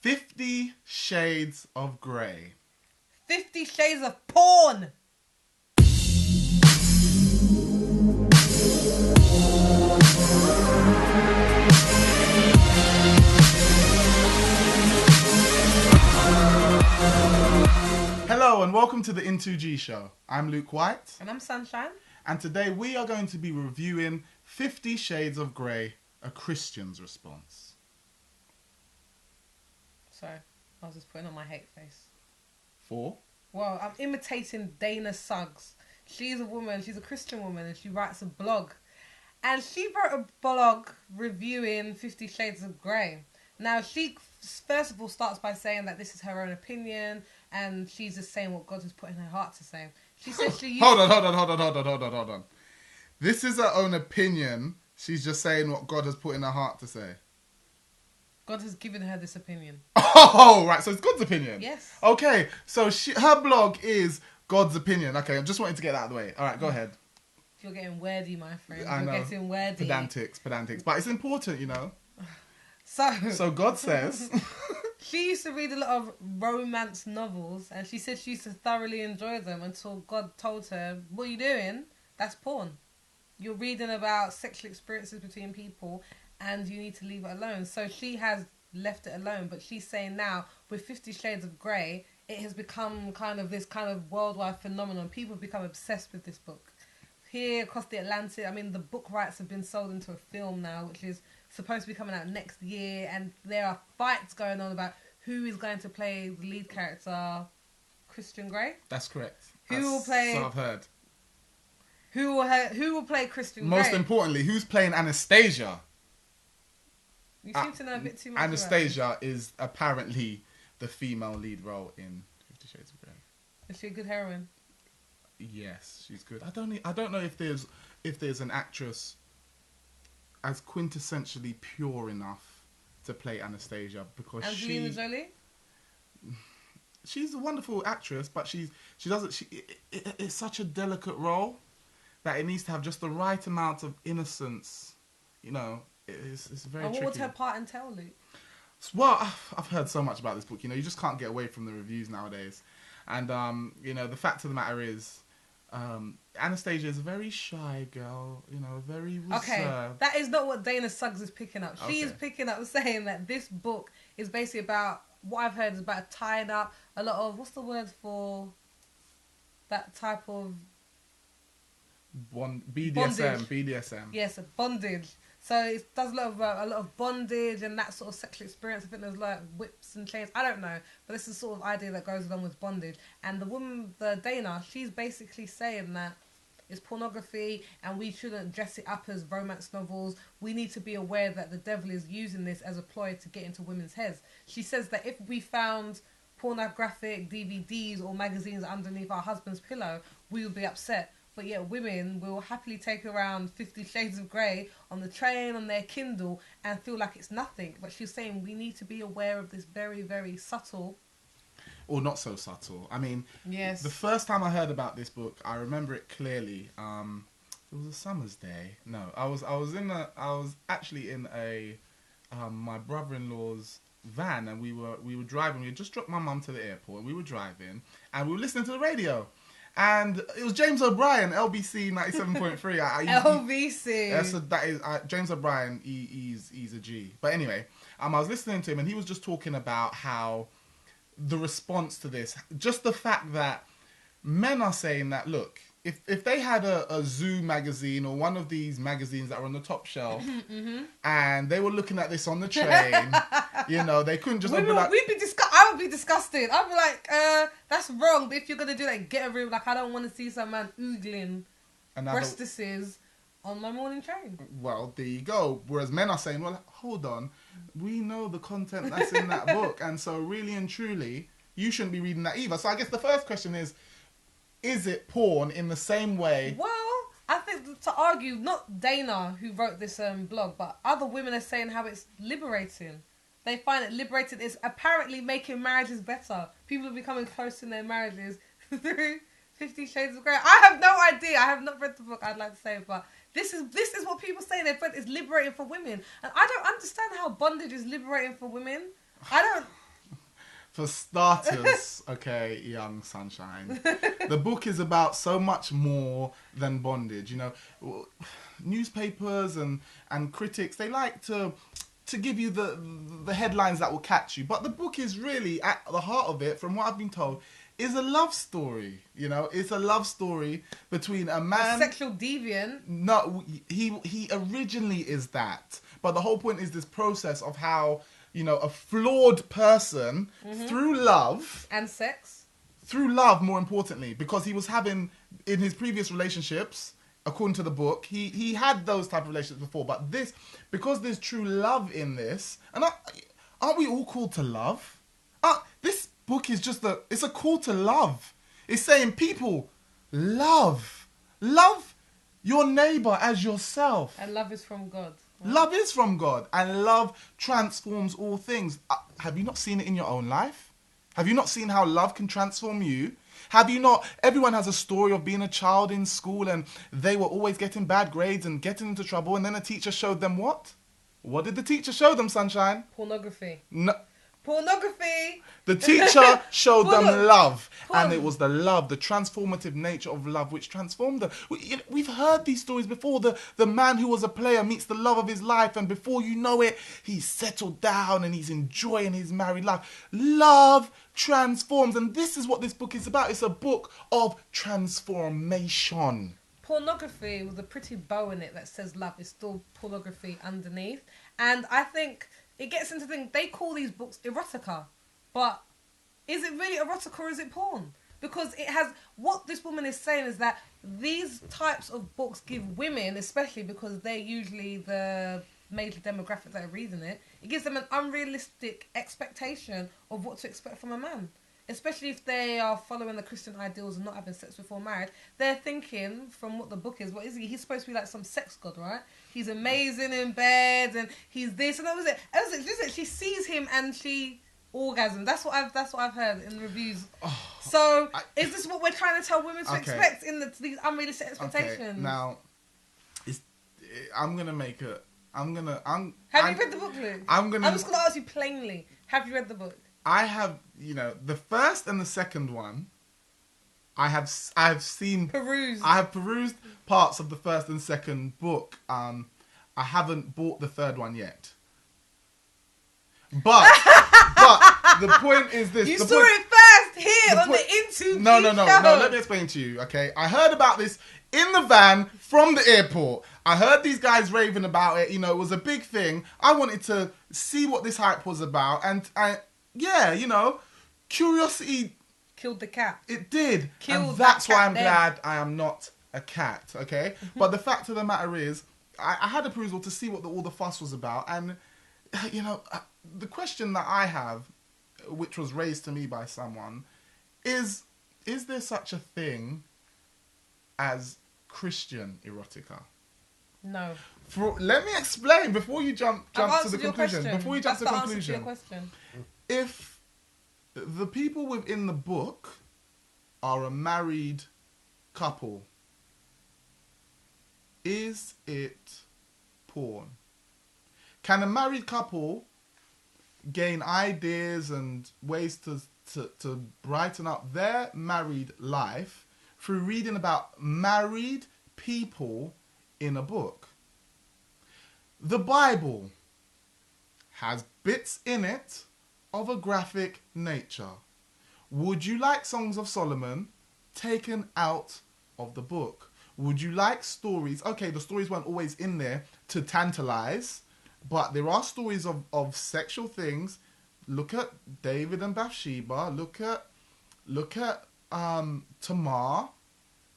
50 Shades of Grey. 50 Shades of Porn. Hello and welcome to the IN2G show. I'm Luke White. And I'm Sunshine. And today we are going to be reviewing 50 Shades of Grey, a Christian's response. Sorry, I was just putting on my hate face. For? Well, I'm imitating Dana Suggs. She's a woman, she's a Christian woman, and she writes a blog. And she wrote a blog reviewing 50 Shades of Grey. Now, she first of all starts by saying that this is her own opinion, and she's just saying what God has put in her heart to say. She says she used Hold on. This is her own opinion. She's just saying what God has put in her heart to say. God has given her this opinion. Oh, right. So it's God's opinion. Yes. Okay. So her blog is God's opinion. Okay. I just wanted to get that out of the way. All right. Go ahead. You're getting wordy, my friend. I know. You're getting wordy. Pedantics. But it's important, you know. So God says... She used to read a lot of romance novels, and she said she used to thoroughly enjoy them until God told her, what are you doing? That's porn. You're reading about sexual experiences between people, and you need to leave it alone. So she has left it alone, but she's saying now, with 50 Shades of Grey, it has become kind of this kind of worldwide phenomenon. People have become obsessed with this book. Here across the Atlantic, I mean, the book rights have been sold into a film now, which is supposed to be coming out next year, and there are fights going on about who is going to play the lead character, Christian Grey. That's correct. Who will play? So I've heard. Who will play Christian Grey? Most importantly, who's playing Anastasia? You seem to know a bit too much. Anastasia is apparently the female lead role in 50 Shades of Grey. Is she a good heroine? Yes, she's good. I don't know if there's an actress as quintessentially pure enough to play Anastasia, because Angelina Jolie? She's a wonderful actress, but it's such a delicate role that it needs to have just the right amount of innocence. You know, it's very tricky. What would her part entail, Luke? Well, I've heard so much about this book. You know, you just can't get away from the reviews nowadays. And, you know, the fact of the matter is, Anastasia is a very shy girl, you know, very reserved. Okay, that is not what Dana Suggs is picking up. She is Okay. picking up saying that this book is basically about, what I've heard is about tying up a lot of, what's the word for that type of... BDSM. Yes, bondage. So it does a lot of bondage and that sort of sexual experience. I think there's like whips and chains. I don't know, but this is the sort of idea that goes along with bondage. And the woman, the Dana, she's basically saying that it's pornography and we shouldn't dress it up as romance novels. We need to be aware that the devil is using this as a ploy to get into women's heads. She says that if we found pornographic DVDs or magazines underneath our husband's pillow, we would be upset. But yet women will happily take around 50 Shades of Grey on the train, on their Kindle, and feel like it's nothing. But she's saying we need to be aware of this very, very subtle... Or not so subtle. I mean, yes. The first time I heard about this book, I remember it clearly. It was a summer's day. No, I was actually in my brother-in-law's van, and we were driving. We had just dropped my mum to the airport, and we were driving, and we were listening to the radio. And it was James O'Brien, LBC 97.3. LBC. That is James O'Brien. He's a G. But anyway, I was listening to him, and he was just talking about how the response to this, just the fact that men are saying that, look, if they had a Zoo magazine or one of these magazines that are on the top shelf, and they were looking at this on the train, you know, they couldn't just... I would be disgusted. I'd be like, that's wrong, but if you're going to do that, get a room. Like, I don't want to see some man oogling breastises on my morning train. Well, there you go. Whereas men are saying, well, hold on, we know the content that's in that book, and so really and truly, you shouldn't be reading that either. So I guess the first question is it porn in the same way? Well, I think to argue, not Dana who wrote this blog, but other women are saying how it's liberating. They find it liberating. It's apparently making marriages better. People are becoming close in their marriages through 50 Shades of Grey. I have no idea. I have not read the book, I'd like to say, but this is what people say. They find it's liberating for women. And I don't understand how bondage is liberating for women. I don't... For starters, okay, young sunshine, the book is about so much more than bondage. You know, newspapers and critics, they like to give you the headlines that will catch you, but the book is really at the heart of it, from what I've been told, is a love story. You know, it's a love story between a man, a sexual deviant. No, he originally is that, but the whole point is this process of how, you know, a flawed person through love and sex, through love, more importantly, because he was having, in his previous relationships, according to the book, he had those type of relationships before, but this, because there's true love in this, and aren't we all called to love? This book is just it's a call to love. It's saying, people, love your neighbor as yourself. And love is from God. Right? Love is from God, and love transforms all things. Have you not seen it in your own life? Have you not seen how love can transform you? Have you not? Everyone has a story of being a child in school and they were always getting bad grades and getting into trouble, and then a teacher showed them what? What did the teacher show them, Sunshine? Pornography. No. Pornography. The teacher showed them love, and it was the love, the transformative nature of love, which transformed them. We've heard these stories before. The man who was a player meets the love of his life, and before you know it, he's settled down and he's enjoying his married life. Love transforms, and this is what this book is about. It's a book of transformation. Pornography with a pretty bow in it that says love is still pornography underneath, and I think it gets into things. They call these books erotica, but is it really erotica or is it porn? Because it has, what this woman is saying is that these types of books give women, especially because they're usually the major demographic that are reading it, it gives them an unrealistic expectation of what to expect from a man. Especially if they are following the Christian ideals and not having sex before marriage. They're thinking, from what the book is, what is he? He's supposed to be like some sex god, right? He's amazing in bed and he's this and that was it. Listen, she sees him and she orgasms. That's what I've heard in the reviews. Is this what we're trying to tell women to expect in these unrealistic expectations? Okay, now, I'm gonna make a. Have you read the book, Luke? I'm just gonna ask you plainly. Have you read the book? I have, the first and the second one, I have seen... Perused. I have perused parts of the first and second book. I haven't bought the third one yet. But the point is this. You saw it first here on the IN2G No, let me explain to you, okay? I heard about this in the van from the airport. I heard these guys raving about it. It was a big thing. I wanted to see what this hype was about, and curiosity killed the cat. It did. And that's why I'm glad I am not a cat, okay? But the fact of the matter is, I had a perusal to see what all the fuss was about, and, the question that I have, which was raised to me by someone, is there such a thing as Christian erotica? No. Let me explain before you jump to the conclusion. Before you jump to the conclusion. If the people within the book are a married couple, is it porn? Can a married couple gain ideas and ways to brighten up their married life through reading about married people in a book? The Bible has bits in it of a graphic nature. Would you like Songs of Solomon taken out of the book? Would you like stories? Okay, the stories weren't always in there to tantalize, but there are stories of sexual things. Look at David and Bathsheba. Look at Tamar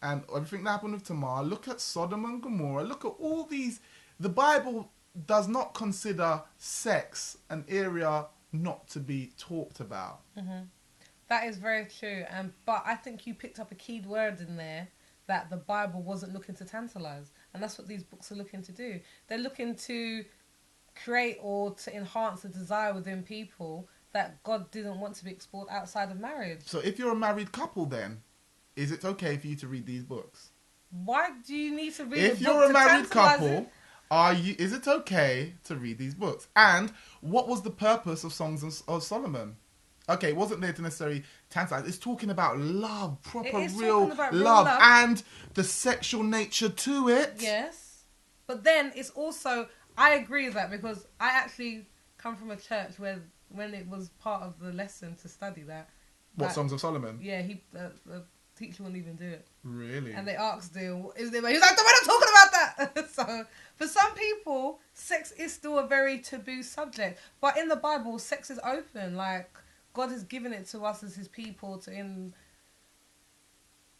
and everything that happened with Tamar. Look at Sodom and Gomorrah. Look at all these. The Bible does not consider sex an area not to be talked about. Mm-hmm. That is very true. But I think you picked up a key word in there, that the Bible wasn't looking to tantalize. And that's what these books are looking to do. They're looking to create or to enhance a desire within people that God didn't want to be explored outside of marriage. So if you're a married couple, then is it okay for you to read these books? Why do you need to read if a book you're a to married tantalize couple, it? is it okay to read these books? And what was the purpose of Songs of Solomon? Okay, it wasn't there to necessarily tantalize. It's talking about love, proper, It is real talking about real love, love. and the sexual nature to it. Yes. But then it's also, I agree with that because I actually come from a church where when it was part of the lesson to study that. What, that Songs of Solomon? Yeah, the teacher wouldn't even do it. Really? And they asked him, "Is there?" He was like, "We're not talking about that." So for some people, sex is still a very taboo subject. But in the Bible, sex is open. Like God has given it to us as His people to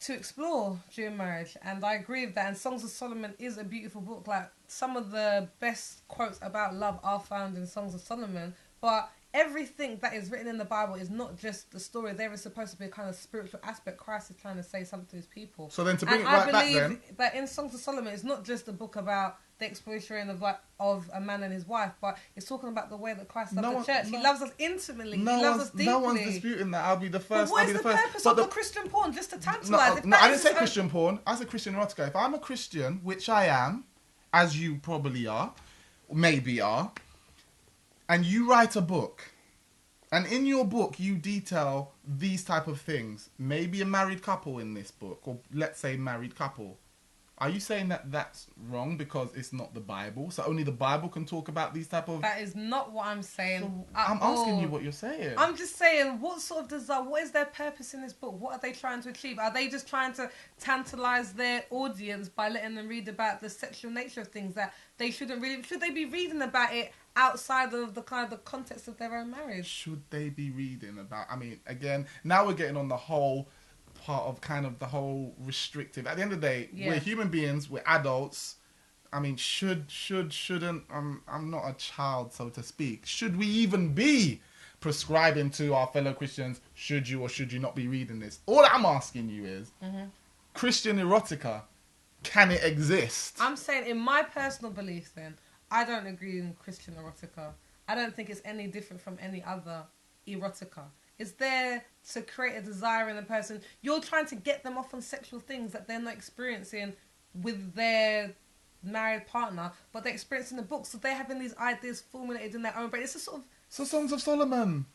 explore during marriage, and I agree with that. And Songs of Solomon is a beautiful book. Like some of the best quotes about love are found in Songs of Solomon. But everything that is written in the Bible is not just the story. There is supposed to be a kind of spiritual aspect. Christ is trying to say something to His people. So then to bring And it right I back believe then... that in Songs of Solomon, it's not just a book about the exploration of a man and his wife, but it's talking about the way that Christ loves the church. He loves us intimately. He loves us deeply. No one's disputing that. I'll be the first. But what is the purpose of the Christian porn? Just to tantalise? No, I didn't say Christian porn. I said Christian erotica. If I'm a Christian, which I am, as you probably are, maybe are, and you write a book, and in your book you detail these type of things, maybe a married couple in this book, or let's say married couple. Are you saying that that's wrong because it's not the Bible? So only the Bible can talk about these type of... That is not what I'm saying. So I'm asking you what you're saying. I'm just saying, what sort of desire, what is their purpose in this book? What are they trying to achieve? Are they just trying to tantalise their audience by letting them read about the sexual nature of things that they shouldn't really... Should they be reading about it outside of the kind of the context of their own marriage? Should they be reading about... I mean, again, now we're getting on the whole... part of kind of the whole restrictive. At the end of the day, we're human beings, we're adults. I mean, shouldn't, I'm not a child, so to speak. Should we even be prescribing to our fellow Christians, should you or should you not be reading this? All I'm asking you is, Christian erotica, can it exist? I'm saying, in my personal beliefs then, I don't agree with Christian erotica. I don't think it's any different from any other erotica. It's there to create a desire in a person. You're trying to get them off on sexual things that they're not experiencing with their married partner, but they're experiencing the book. So they're having these ideas formulated in their own brain. It's a sort of... So Songs of Solomon.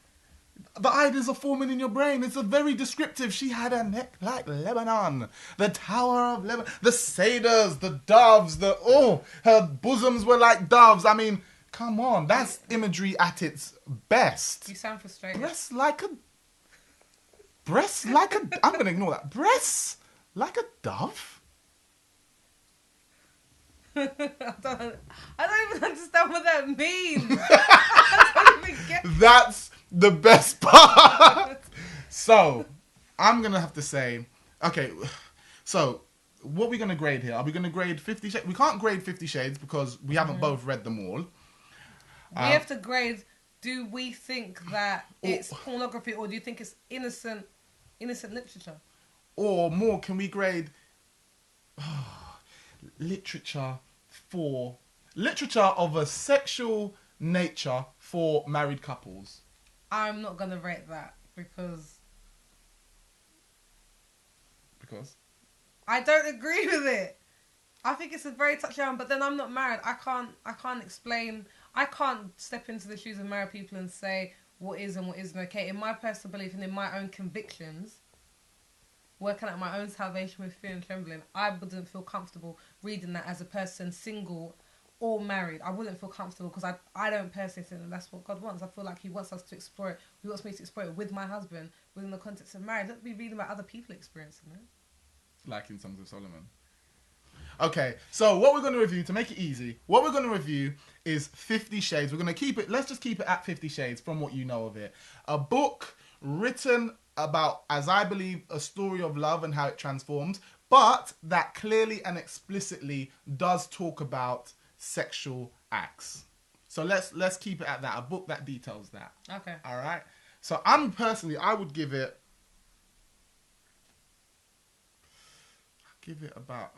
The ideas are forming in your brain. It's a very descriptive. She had a neck like Lebanon. The Tower of Lebanon. The satyrs, the doves, her bosoms were like doves. I mean... Come on, that's imagery at its best. You sound frustrated. Breasts like a... I'm going to ignore that. Breasts like a dove? I don't even understand what that means. I don't even get it. That's the best part. So, I'm going to have to say... Okay, so... What are we going to grade here? Are we going to grade 50 Shades? We can't grade 50 Shades because we haven't both read them all. We have to grade, do we think that it's pornography or do you think it's innocent literature? Or more, can we grade literature of a sexual nature for married couples? I'm not going to rate that because I don't agree with it. I think it's a very touchy item, but then I'm not married. I can't explain. I can't step into the shoes of married people and say what is and what isn't okay. In my personal belief and in my own convictions, working out my own salvation with fear and trembling, I wouldn't feel comfortable reading that as a person single or married. I wouldn't feel comfortable because I don't personally think that that's what God wants. I feel like He wants us to explore it. He wants me to explore it with my husband within the context of marriage. Don't be reading about other people experiencing it. Like in Songs of Solomon. Okay, so what we're going to review, to make it easy, what we're going to review is 50 Shades. We're going to keep it, let's just keep it at 50 Shades from what you know of it. A book written about, as I believe, a story of love and how it transforms, but that clearly and explicitly does talk about sexual acts. So let's keep it at that. A book that details that. Okay. All right. So I would give it about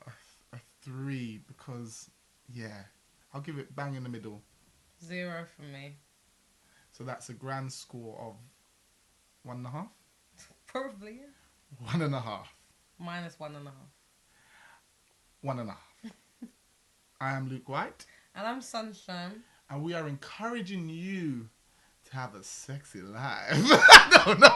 a 3 because, yeah, I'll give it bang in the middle. 0 from me. So that's a grand score of 1.5? Probably, yeah. 1.5. Minus 1.5. 1.5. I am Luke White. And I'm Sunshine. And we are encouraging you to have a sexy life. I don't know.